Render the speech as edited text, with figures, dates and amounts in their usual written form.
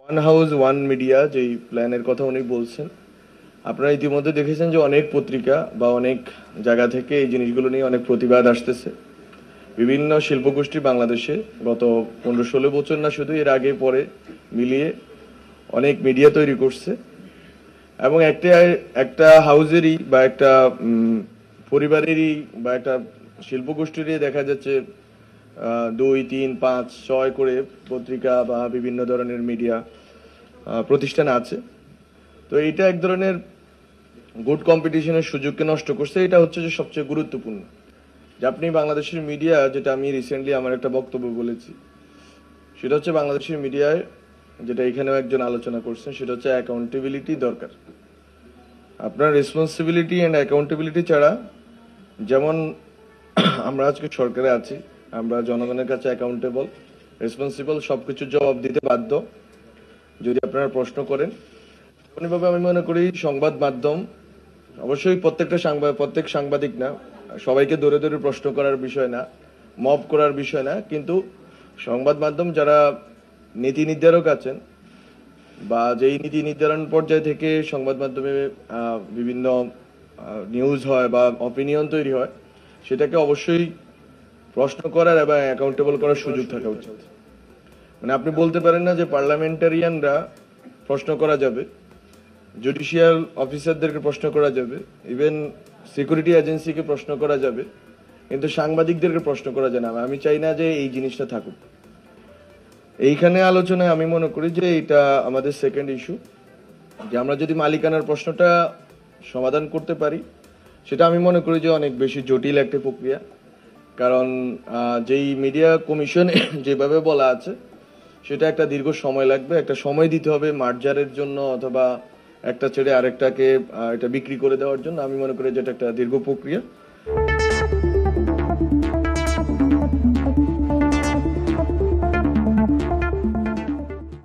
One house one media যেই প্ল্যানের কথা উনি বলছেন, আপনারা ইতিমধ্যে দেখেছেন যে অনেক পত্রিকা বা অনেক জায়গা থেকে এই জিনিসগুলো নিয়ে অনেক প্রতিবাদ আসতেছে। বিভিন্ন শিল্পগোষ্ঠী বাংলাদেশে গত 15-16 বছর না শুধু এর আগে পরে মিলিয়ে অনেক মিডিয়া তৈরি করছে, এবং একটা একটা হাউজেরই বা একটা পরিবারেরই বা একটা শিল্পগোষ্ঠীরই দেখা যাচ্ছে 2, 3, 5, 6 করে পত্রিকা বা বিভিন্ন ধরনের মিডিয়া প্রতিষ্ঠান আছে। তো এইটা এক ধরনের গুড কম্পিটিশনের সুযোগকে নষ্ট করছে। এটা হচ্ছে যে সবচেয়ে গুরুত্বপূর্ণ যে আপনি বাংলাদেশের মিডিয়া, যেটা আমি রিসেন্টলি আমার একটা বক্তব্য বলেছি, সেটা হচ্ছে বাংলাদেশের মিডিয়ায়, যেটা এখানেও একজন আলোচনা করছেন, সেটা হচ্ছে অ্যাকাউন্টেবিলিটি দরকার। আপনার রেসপন্সিবিলিটি অ্যান্ড অ্যাকাউন্টেবিলিটি ছাড়া, যেমন আমরা আজকে সরকারে আছি, আমরা জনগণের কাছে অ্যাকাউন্টেবল, রেসপন্সিবল, সবকিছুর জবাব দিতে বাধ্য যদি আপনারা প্রশ্ন করেন। এমনিভাবে আমি মনে করি সংবাদ মাধ্যম, অবশ্যই প্রত্যেক সাংবাদিক না, সবাইকে ধরে ধরে প্রশ্ন করার বিষয় না, মব করার বিষয় না, কিন্তু সংবাদ মাধ্যম যারা নীতি নির্ধারক আছেন বা যেই নীতি নির্ধারণ পর্যায় থেকে সংবাদ মাধ্যমে বিভিন্ন নিউজ হয় বা অপিনিয়ন তৈরি হয়, সেটাকে অবশ্যই প্রশ্ন করার এবং অ্যাকাউন্টেবল করার সুযোগ থাকা উচিত। মানে আপনি বলতে পারেন না যে পার্লামেন্টারিয়ানরা প্রশ্ন করা যাবে, জুডিশিয়াল অফিসারদেরকে প্রশ্ন করা যাবে, ইভেন সিকিউরিটি এজেন্সিকে প্রশ্ন করা যাবে, কিন্তু সাংবাদিকদেরকে প্রশ্ন করা যায় না। আমি চাই না যে এই জিনিসটা থাকুক এইখানে আলোচনায়। আমি মনে করি যে এটা আমাদের সেকেন্ড ইস্যু, যে আমরা যদি মালিকানার প্রশ্নটা সমাধান করতে পারি, সেটা আমি মনে করি যে অনেক বেশি জটিল একটা প্রক্রিয়া। কারণ যেই মিডিয়া কমিশন যেভাবে বলা আছে, সেটা একটা দীর্ঘ সময় লাগবে, একটা সময় দিতে হবে মার্জারের জন্য, অথবা একটা ছেড়ে আরেকটাকে এটা বিক্রি করে দেওয়ার জন্য। আমি মনে করি যে এটা একটা দীর্ঘ প্রক্রিয়া।